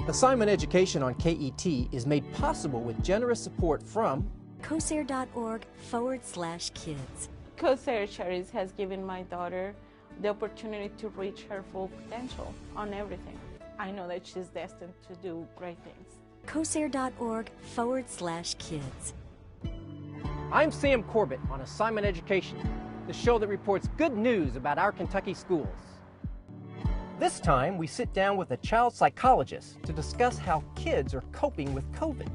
Assignment education on KET is made possible with generous support from COSAIR.org/kids. COSAIR Charities has given my daughter the opportunity to reach her full potential on everything. I know that she's destined to do great things. COSAIR.org/kids. I'm Sam Corbett on Assignment Education, the show that reports good news about our Kentucky schools. This time, we sit down with a child psychologist to discuss how kids are coping with COVID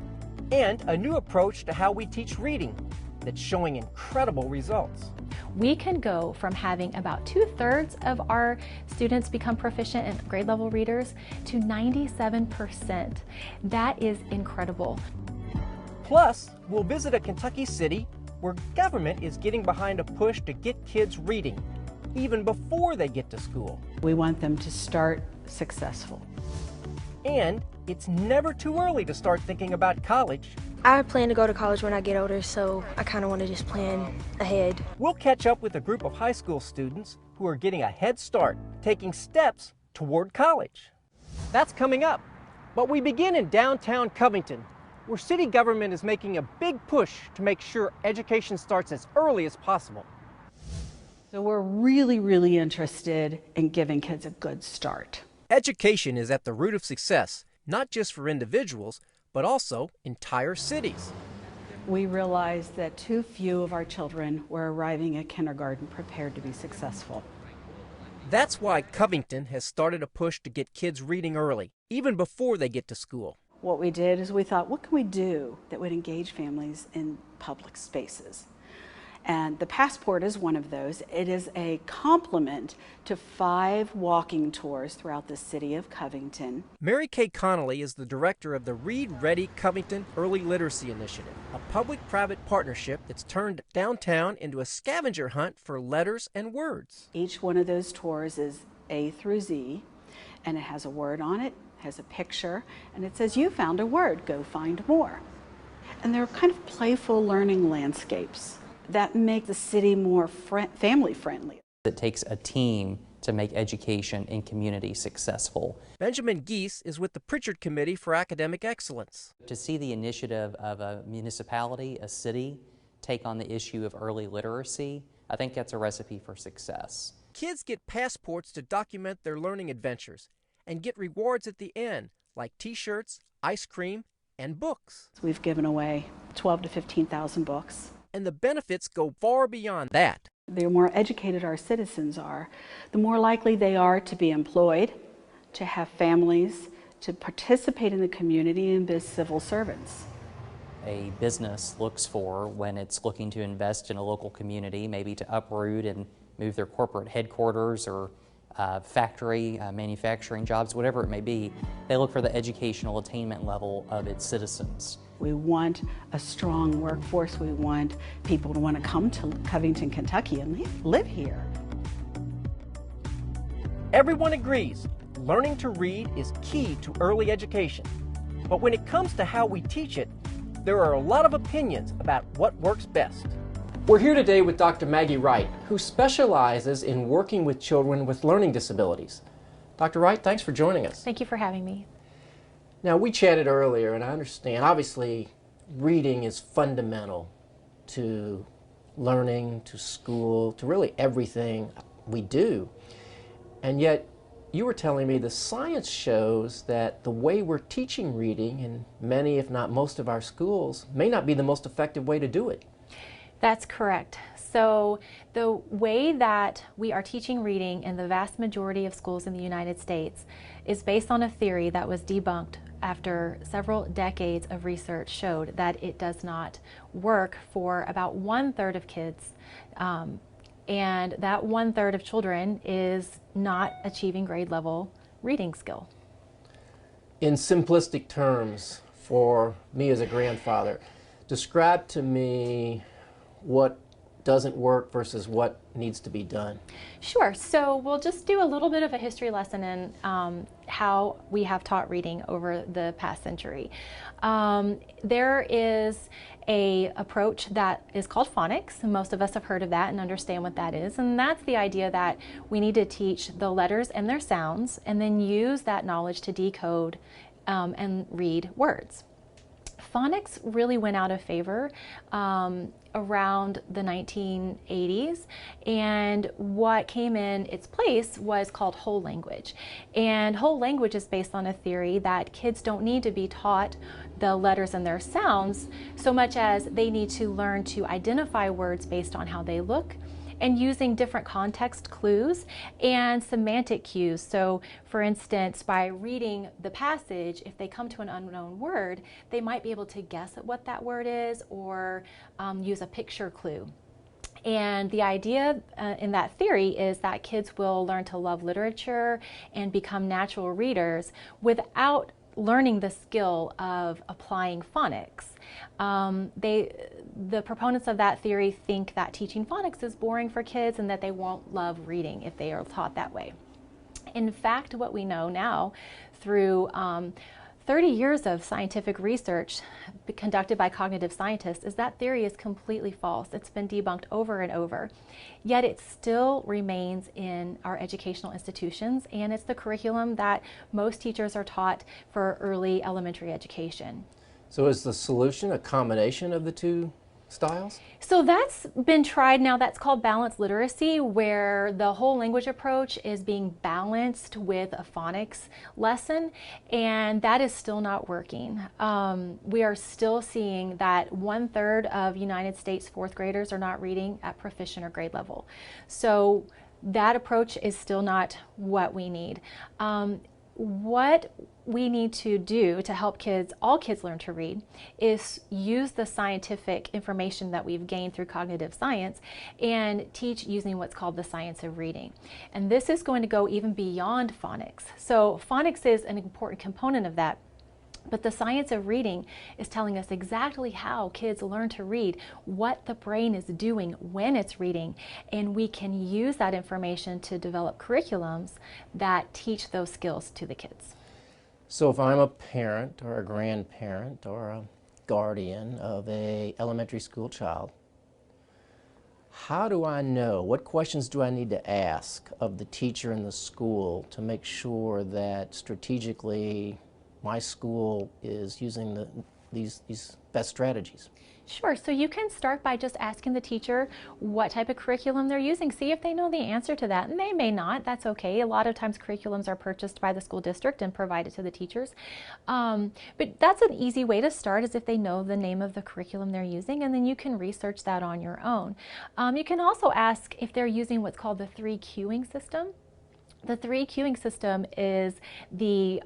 and a new approach to how we teach reading that's showing incredible results. We can go from having about 2/3 of our students become proficient in grade level readers to 97%. That is incredible. Plus, we'll visit a Kentucky city where government is getting behind a push to get kids reading, even before they get to school. We want them to start successful. And it's never too early to start thinking about college. I plan to go to college when I get older, so I kind of want to just plan ahead. We'll catch up with a group of high school students who are getting a head start, taking steps toward college. That's coming up. But we begin in downtown Covington, where city government is making a big push to make sure education starts as early as possible. So we're really interested in giving kids a good start. Education is at the root of success, not just for individuals, but also entire cities. We realized that too few of our children were arriving at kindergarten prepared to be successful. That's why Covington has started a push to get kids reading early, even before they get to school. What we did is we thought, what can we do that would engage families in public spaces? And the Passport is one of those. It is a complement to 5 walking tours throughout the city of Covington. Mary Kay Connolly is the director of the Read Ready Covington Early Literacy Initiative, a public-private partnership that's turned downtown into a scavenger hunt for letters and words. Each one of those tours is A through Z, and it has a word on it, has a picture, and it says, you found a word, go find more. And they're kind of playful learning landscapes that make the city more family friendly. It takes a team to make education and community successful. Benjamin Geese is with the Pritchard Committee for Academic Excellence. To see the initiative of a municipality, a city, take on the issue of early literacy, I think that's a recipe for success. Kids get passports to document their learning adventures and get rewards at the end, like t-shirts, ice cream, and books. We've given away 12,000 to 15,000 books. And the benefits go far beyond that. The more educated our citizens are, the more likely they are to be employed, to have families, to participate in the community and be civil servants. A business looks for, when it's looking to invest in a local community, maybe to uproot and move their corporate headquarters or factory, manufacturing jobs, whatever it may be, they look for the educational attainment level of its citizens. We want a strong workforce. We want people to want to come to Covington, Kentucky and live here. Everyone agrees learning to read is key to early education. But when it comes to how we teach it, there are a lot of opinions about what works best. We're here today with Dr. Maggie Wright, who specializes in working with children with learning disabilities. Dr. Wright, thanks for joining us. Thank you for having me. Now, we chatted earlier, and I understand, obviously, reading is fundamental to learning, to school, to really everything we do. And yet, you were telling me the science shows that the way we're teaching reading in many, if not most of our schools, may not be the most effective way to do it. That's correct. So the way that we are teaching reading in the vast majority of schools in the United States is based on a theory that was debunked after several decades of research showed that it does not work for about 1/3 of kids. And that 1/3 of children is not achieving grade level reading skill. In simplistic terms, for me as a grandfather, describe to me what doesn't work versus what needs to be done. Sure. So we'll just do a little bit of a history lesson in how we have taught reading over the past century. There is a approach that is called phonics. Most of us have heard of that and understand what that is. And that's the idea that we need to teach the letters and their sounds and then use that knowledge to decode and read words. Phonics really went out of favor around the 1980s, and what came in its place was called whole language. And whole language is based on a theory that kids don't need to be taught the letters and their sounds so much as they need to learn to identify words based on how they look, and using different context clues and semantic cues. So for instance, by reading the passage, if they come to an unknown word, they might be able to guess at what that word is, or use a picture clue. And the idea in that theory is that kids will learn to love literature and become natural readers without learning the skill of applying phonics. The proponents of that theory think that teaching phonics is boring for kids and that they won't love reading if they are taught that way. In fact, what we know now through 30 years of scientific research conducted by cognitive scientists is that theory is completely false. It's been debunked over and over, yet it still remains in our educational institutions, and it's the curriculum that most teachers are taught for early elementary education. So is the solution a combination of the two styles? So that's been tried now. That's called balanced literacy, where the whole language approach is being balanced with a phonics lesson, and that is still not working. We are still seeing that 1/3 of United States fourth graders are not reading at proficient or grade level. So that approach is still not what we need. What we need to do to help kids, all kids learn to read, is use the scientific information that we've gained through cognitive science and teach using what's called the science of reading. And this is going to go even beyond phonics. So phonics is an important component of that. But the science of reading is telling us exactly how kids learn to read, what the brain is doing when it's reading, and we can use that information to develop curriculums that teach those skills to the kids. So if I'm a parent or a grandparent or a guardian of a elementary school child, how do I know, what questions do I need to ask of the teacher in the school to make sure that strategically my school is using these best strategies? Sure. So you can start by just asking the teacher what type of curriculum they're using. See if they know the answer to that, and they may not. That's okay. A lot of times curriculums are purchased by the school district and provided to the teachers. But that's an easy way to start, is if they know the name of the curriculum they're using, and then you can research that on your own. You can also ask if they're using what's called the 3 cueing system. The 3 cueing system is the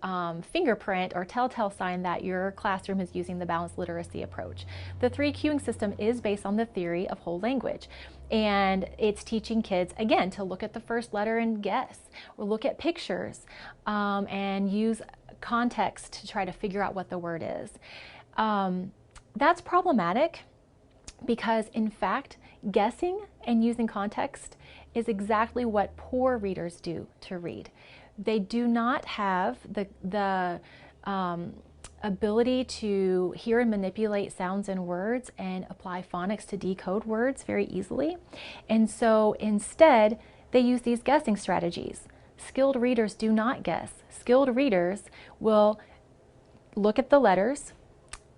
fingerprint or telltale sign that your classroom is using the balanced literacy approach. The 3 cueing system is based on the theory of whole language, and it's teaching kids, again, to look at the first letter and guess, or look at pictures and use context to try to figure out what the word is. That's problematic because, in fact, guessing and using context is exactly what poor readers do to read. They do not have the ability to hear and manipulate sounds and words and apply phonics to decode words very easily. And so instead, they use these guessing strategies. Skilled readers do not guess. Skilled readers will look at the letters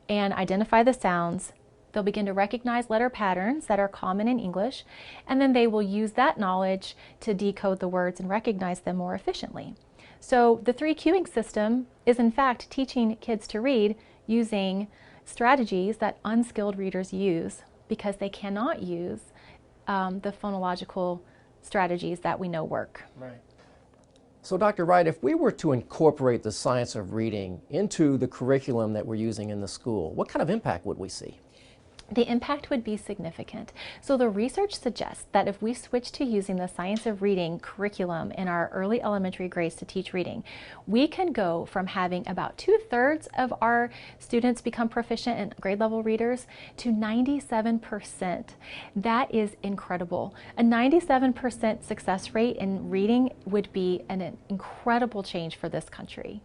and identify the sounds. They'll begin to recognize letter patterns that are common in English, and then they will use that knowledge to decode the words and recognize them more efficiently. So the 3 cueing system is in fact teaching kids to read using strategies that unskilled readers use because they cannot use the phonological strategies that we know work. Right. So Dr. Wright, if we were to incorporate the science of reading into the curriculum that we're using in the school, what kind of impact would we see? The impact would be significant. So the research suggests that if we switch to using the science of reading curriculum in our early elementary grades to teach reading, we can go from having about 2/3 of our students become proficient in grade level readers to 97%. That is incredible. A 97% success rate in reading would be an incredible change for this country.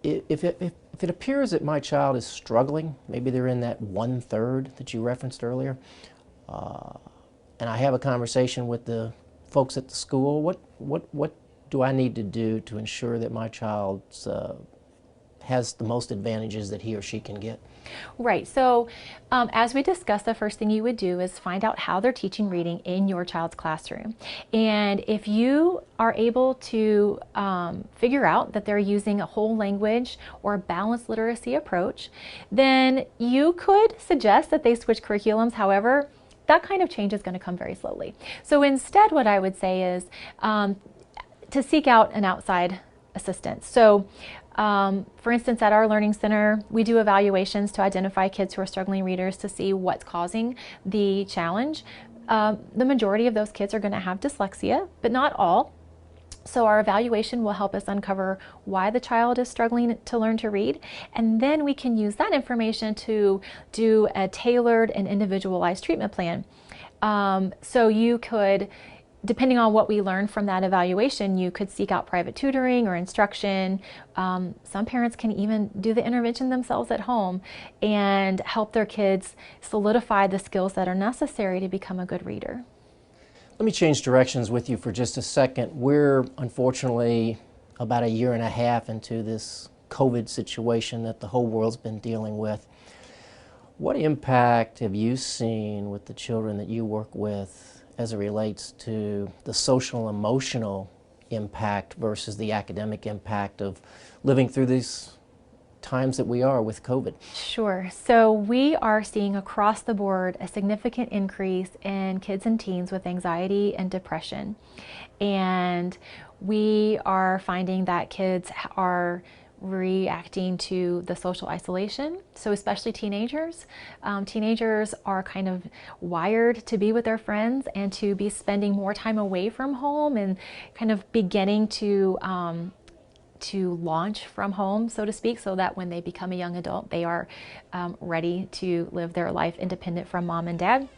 If it appears that my child is struggling, maybe they're in that 1/3 that you referenced earlier, and I have a conversation with the folks at the school, what do I need to do to ensure that my child's has the most advantages that he or she can get? Right. So as we discussed, the first thing you would do is find out how they're teaching reading in your child's classroom. And if you are able to figure out that they're using a whole language or a balanced literacy approach, then you could suggest that they switch curriculums. However, that kind of change is going to come very slowly. So instead, what I would say is to seek out an outside assistance. So for instance, at our Learning Center, we do evaluations to identify kids who are struggling readers to see what's causing the challenge. The majority of those kids are going to have dyslexia, but not all. So our evaluation will help us uncover why the child is struggling to learn to read, and then we can use that information to do a tailored and individualized treatment plan. So you could, depending on what we learn from that evaluation, you could seek out private tutoring or instruction. Some parents can even do the intervention themselves at home and help their kids solidify the skills that are necessary to become a good reader. Let me change directions with you for just a second. We're unfortunately about 1.5 years into this COVID situation that the whole world's been dealing with. What impact have you seen with the children that you work with as it relates to the social emotional impact versus the academic impact of living through these times that we are with COVID? Sure. So we are seeing across the board a significant increase in kids and teens with anxiety and depression. And we are finding that kids are reacting to the social isolation. So especially teenagers. Teenagers are kind of wired to be with their friends and to be spending more time away from home and kind of beginning to launch from home, so to speak, so that when they become a young adult, they are ready to live their life independent from mom and dad.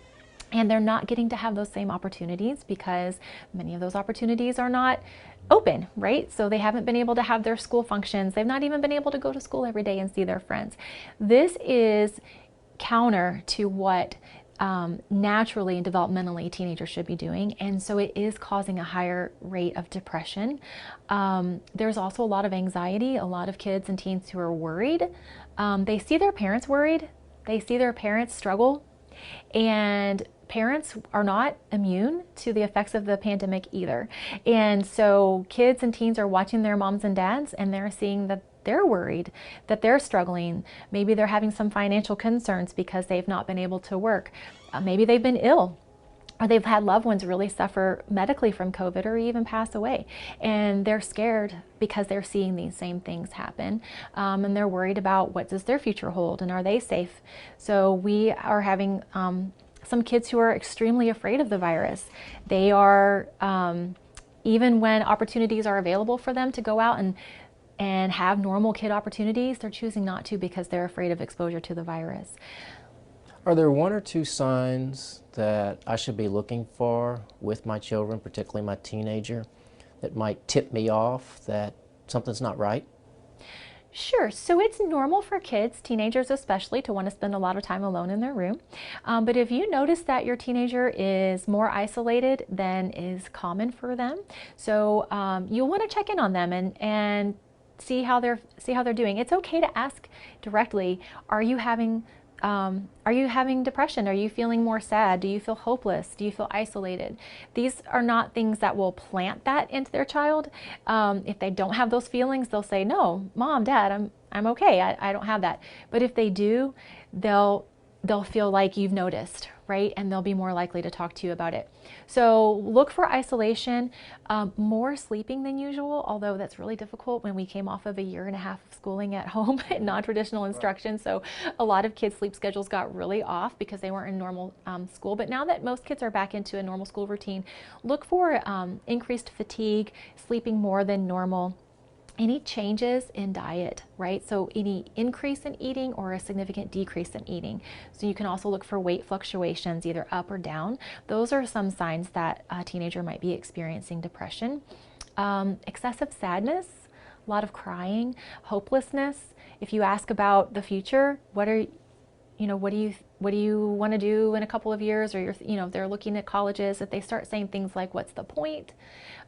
And they're not getting to have those same opportunities because many of those opportunities are not open, right? So they haven't been able to have their school functions. They've not even been able to go to school every day and see their friends. This is counter to what naturally and developmentally teenagers should be doing, and so it is causing a higher rate of depression. There's also a lot of anxiety, a lot of kids and teens who are worried. They see their parents worried, they see their parents struggle, and parents are not immune to the effects of the pandemic either. And so kids and teens are watching their moms and dads, and they're seeing that they're worried, that they're struggling. Maybe they're having some financial concerns because they've not been able to work. Maybe they've been ill, or they've had loved ones really suffer medically from COVID or even pass away. And they're scared because they're seeing these same things happen. And they're worried about what does their future hold and are they safe? So we are having some kids who are extremely afraid of the virus. They are, even when opportunities are available for them to go out and have normal kid opportunities, they're choosing not to because they're afraid of exposure to the virus. Are there 1 or 2 signs that I should be looking for with my children, particularly my teenager, that might tip me off that something's not right? Sure. So it's normal for kids, teenagers especially, to want to spend a lot of time alone in their room. But if you notice that your teenager is more isolated than is common for them, so you'll want to check in on them and see how they're doing. It's okay to ask directly, are you having depression? Are you feeling more sad? Do you feel hopeless? Do you feel isolated? These are not things that will plant that into their child. If they don't have those feelings, they'll say, no, mom, dad, I'm okay. I don't have that. But if they do, they'll feel like you've noticed, right? And they'll be more likely to talk to you about it. So look for isolation, more sleeping than usual, although that's really difficult when we came off of 1.5 years of schooling at home and non-traditional instruction. So a lot of kids' sleep schedules got really off because they weren't in normal school. But now that most kids are back into a normal school routine, look for increased fatigue, sleeping more than normal. Any changes in diet, right? So any increase in eating or a significant decrease in eating. So you can also look for weight fluctuations, either up or down. Those are some signs that a teenager might be experiencing depression. Excessive sadness, a lot of crying, hopelessness. If you ask about the future, what are you know, what do you want to do in a couple of years, or they're looking at colleges, if they start saying things like, what's the point?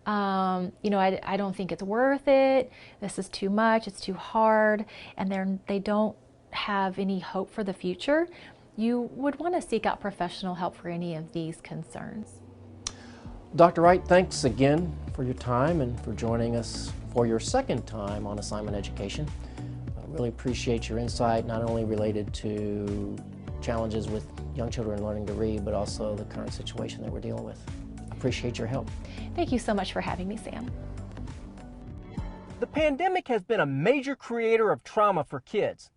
You know, I don't think it's worth it. This is too much. It's too hard. And they don't have any hope for the future. You would want to seek out professional help for any of these concerns. Dr. Wright, thanks again for your time and for joining us for your second time on Assignment Education. I really appreciate your insight, not only related to challenges with young children learning to read, but also the current situation that we're dealing with. Appreciate your help. Thank you so much for having me, Sam. The pandemic has been a major creator of trauma for kids,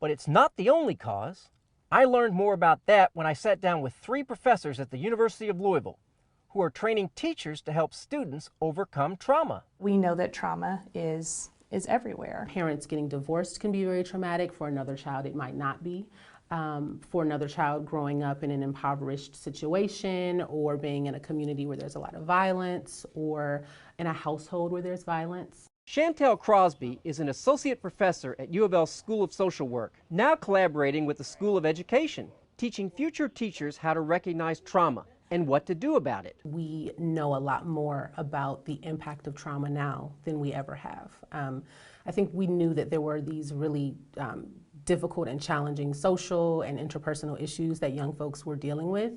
but it's not the only cause. I learned more about that when I sat down with 3 professors at the University of Louisville who are training teachers to help students overcome trauma. We know that trauma is everywhere. Parents getting divorced can be very traumatic. For another child, it might not be. For another child, growing up in an impoverished situation, or being in a community where there's a lot of violence, or in a household where there's violence. Chantel Crosby is an associate professor at U of L's School of Social Work, now collaborating with the School of Education, teaching future teachers how to recognize trauma and what to do about it. We know a lot more about the impact of trauma now than we ever have. I think we knew that there were these really difficult and challenging social and interpersonal issues that young folks were dealing with.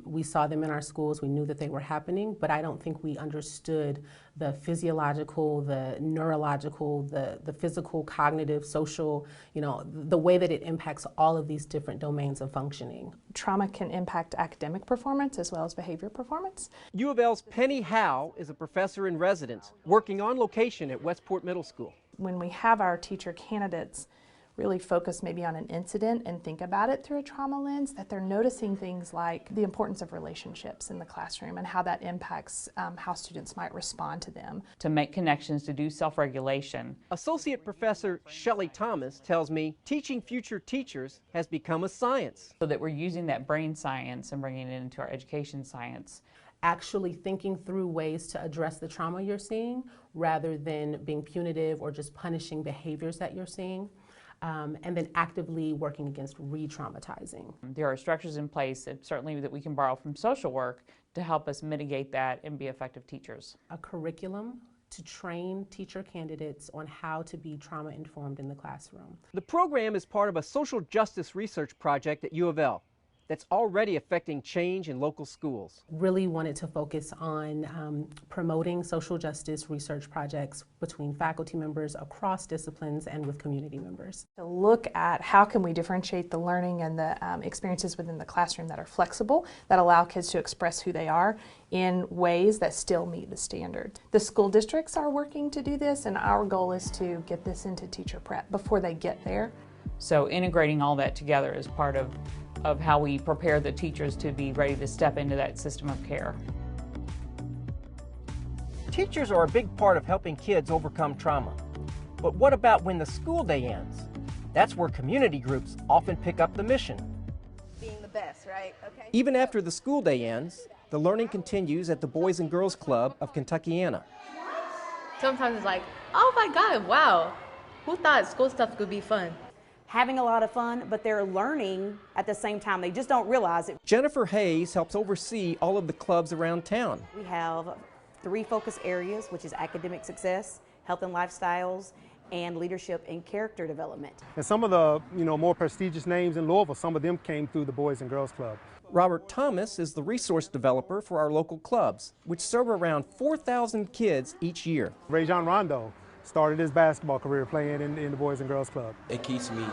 We saw them in our schools, we knew that they were happening, but I don't think we understood the physiological, the neurological, the physical, cognitive, social, the way that it impacts all of these different domains of functioning. Trauma can impact academic performance as well as behavior performance. U of L's Penny Howe is a professor in residence working on location at Westport Middle School. When we have our teacher candidates really focus maybe on an incident and think about it through a trauma lens, that they're noticing things like the importance of relationships in the classroom and how that impacts how students might respond to them. To make connections, to do self-regulation. Associate Professor Shelley Thomas tells me teaching future teachers has become a science. So that we're using that brain science and bringing it into our education science. Actually thinking through ways to address the trauma you're seeing rather than being punitive or just punishing behaviors that you're seeing. And then actively working against re-traumatizing. There are structures in place, certainly that we can borrow from social work, to help us mitigate that and be effective teachers. A curriculum to train teacher candidates on how to be trauma-informed in the classroom. The program is part of a social justice research project at U of L that's already affecting change in local schools. Really wanted to focus on promoting social justice research projects between faculty members across disciplines and with community members. To look at how can we differentiate the learning and the experiences within the classroom that are flexible, that allow kids to express who they are in ways that still meet the standard. The school districts are working to do this, and our goal is to get this into teacher prep before they get there. So integrating all that together is part of how we prepare the teachers to be ready to step into that system of care. Teachers are a big part of helping kids overcome trauma. But what about when the school day ends? That's where community groups often pick up the mission. Being the best, right? Okay. Even after the school day ends, the learning continues at the Boys and Girls Club of Kentuckiana. Sometimes it's like, oh my God, wow, who thought school stuff could be fun? Having a lot of fun, but they're learning at the same time. They just don't realize it. Jennifer Hayes helps oversee all of the clubs around town. We have 3 focus areas, which is academic success, health and lifestyles, and leadership and character development. And some of the more prestigious names in Louisville, some of them came through the Boys and Girls Club. Robert Thomas is the resource developer for our local clubs, which serve around 4,000 kids each year. Rajon Rondo started his basketball career playing in the Boys and Girls Club. It keeps me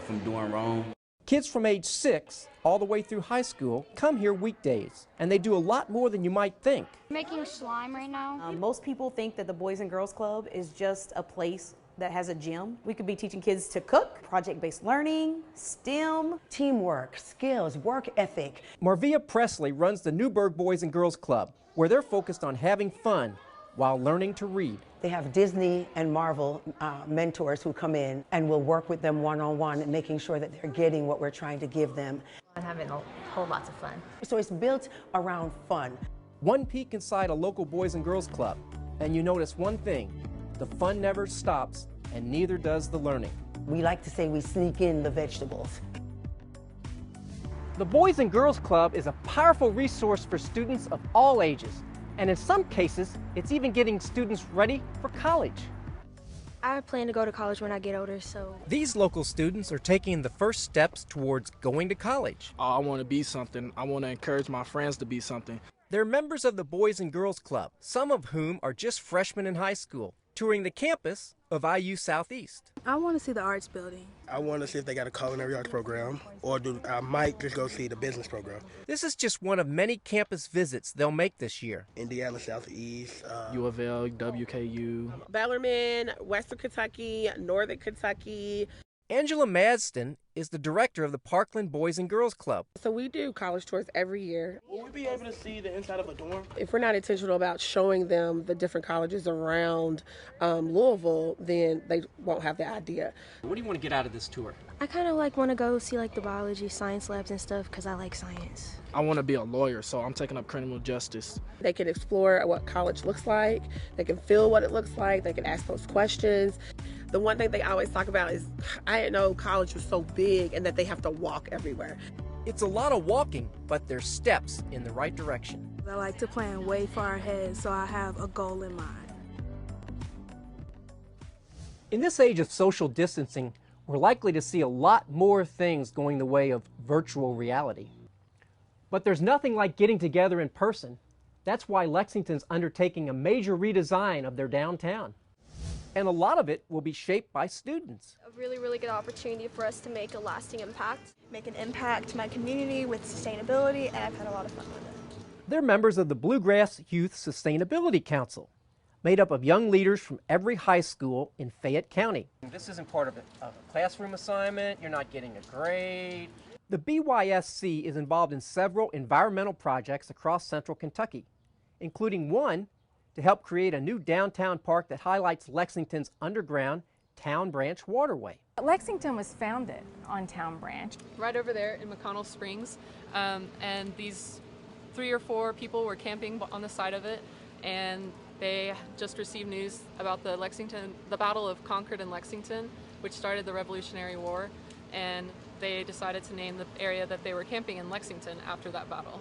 from doing wrong. Kids from age 6 all the way through high school come here weekdays, and they do a lot more than you might think. Making slime right now. Most people think that the Boys and Girls Club is just a place that has a gym. We could be teaching kids to cook, project-based learning, STEM, teamwork, skills, work ethic. Marvia Presley runs the Newburgh Boys and Girls Club, where they're focused on having fun while learning to read. They have Disney and Marvel mentors who come in and will work with them one-on-one, making sure that they're getting what we're trying to give them. And having a whole lots of fun. So it's built around fun. One peek inside a local Boys and Girls Club, and you notice one thing: the fun never stops, and neither does the learning. We like to say we sneak in the vegetables. The Boys and Girls Club is a powerful resource for students of all ages, and in some cases, it's even getting students ready for college. I plan to go to college when I get older, so... These local students are taking the first steps towards going to college. I want to be something. I want to encourage my friends to be something. They're members of the Boys and Girls Club, some of whom are just freshmen in high school, touring the campus of IU Southeast. I want to see the arts building. I want to see if they got a culinary arts program, or I might just go see the business program. This is just one of many campus visits they'll make this year. Indiana Southeast, U of L, WKU, Bellarmine, Western Kentucky, Northern Kentucky. Angela Madston is the director of the Parkland Boys and Girls Club. So we do college tours every year. Will we be able to see the inside of a dorm? If we're not intentional about showing them the different colleges around Louisville, then they won't have the idea. What do you want to get out of this tour? I kind of want to go see the biology, science labs and stuff because I like science. I want to be a lawyer, so I'm taking up criminal justice. They can explore what college looks like. They can feel what it looks like. They can ask those questions. The one thing they always talk about is, I didn't know college was so big and that they have to walk everywhere. It's a lot of walking, but there's steps in the right direction. I like to plan way far ahead, so I have a goal in mind. In this age of social distancing, we're likely to see a lot more things going the way of virtual reality. But there's nothing like getting together in person. That's why Lexington's undertaking a major redesign of their downtown. And a lot of it will be shaped by students. A really, really good opportunity for us to make a lasting impact. Make an impact to my community with sustainability, and I've had a lot of fun with it. They're members of the Bluegrass Youth Sustainability Council, made up of young leaders from every high school in Fayette County. This isn't part of a classroom assignment. You're not getting a grade. The BYSC is involved in several environmental projects across central Kentucky, including one to help create a new downtown park that highlights Lexington's underground Town Branch waterway. Lexington was founded on Town Branch. Right over there in McConnell Springs, and these 3 or 4 people were camping on the side of it, and they just received news about the Battle of Concord and Lexington, which started the Revolutionary War, and they decided to name the area that they were camping in Lexington after that battle.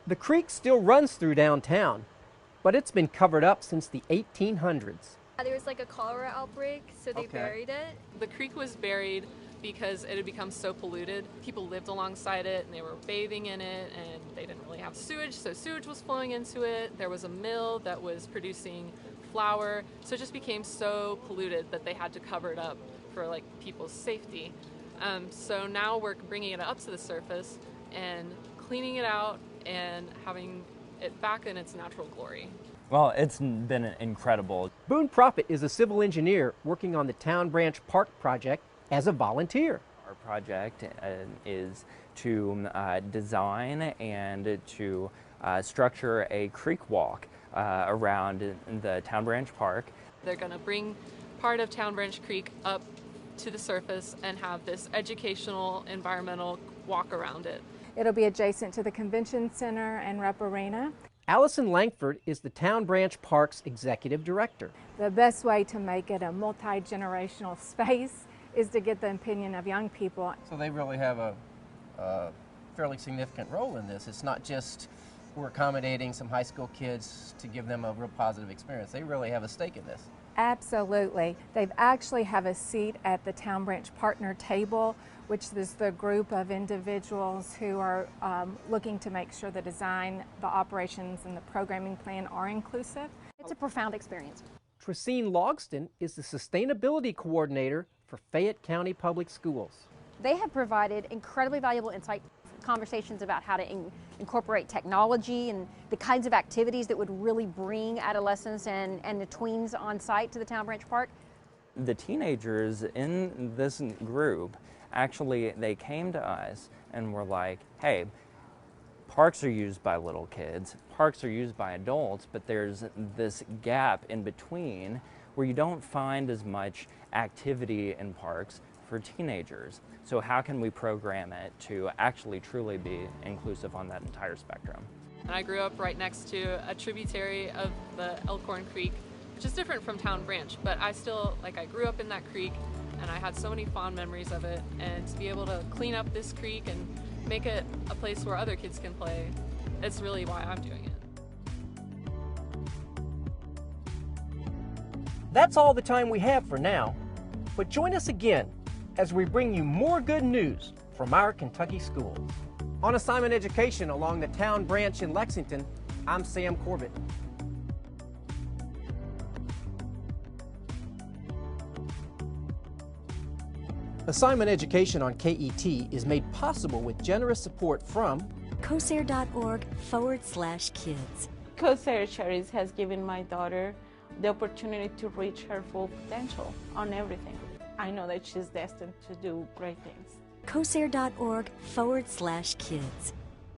The creek still runs through downtown, but it's been covered up since the 1800s. There was a cholera outbreak, so they buried it. The creek was buried because it had become so polluted. People lived alongside it and they were bathing in it, and they didn't really have sewage, so sewage was flowing into it. There was a mill that was producing flour, so it just became so polluted that they had to cover it up for people's safety. So now we're bringing it up to the surface and cleaning it out and having it back in its natural glory. Well, it's been incredible. Boone Prophet is a civil engineer working on the Town Branch Park project as a volunteer. Our project is to design and to structure a creek walk around the Town Branch Park. They're going to bring part of Town Branch Creek up to the surface and have this educational, environmental walk around it. It'll be adjacent to the Convention Center and Rep Arena. Allison Langford is the Town Branch Park's executive director. The best way to make it a multi-generational space is to get the opinion of young people. So they really have a fairly significant role in this. It's not just we're accommodating some high school kids to give them a real positive experience. They really have a stake in this. Absolutely. They actually have a seat at the Town Branch Partner Table, which is the group of individuals who are looking to make sure the design, the operations, and the programming plan are inclusive. It's a profound experience. Tracine Logston is the Sustainability Coordinator for Fayette County Public Schools. They have provided incredibly valuable insight, conversations about how to incorporate technology and the kinds of activities that would really bring adolescents and the tweens on site to the Town Branch Park. The teenagers in this group, actually, they came to us and were like, hey, parks are used by little kids, parks are used by adults, but there's this gap in between where you don't find as much activity in parks for teenagers. So how can we program it to actually truly be inclusive on that entire spectrum? And I grew up right next to a tributary of the Elkhorn Creek, which is different from Town Branch, but I grew up in that creek, and I had so many fond memories of it, and to be able to clean up this creek and make it a place where other kids can play, it's really why I'm doing it. That's all the time we have for now, but join us again as we bring you more good news from our Kentucky schools. On Assignment Education along the town branch in Lexington, I'm Sam Corbett. Assignment Education on KET is made possible with generous support from COSAIR.org/kids. COSAIR Charities has given my daughter the opportunity to reach her full potential on everything. I know that she's destined to do great things. COSAIR.org/kids.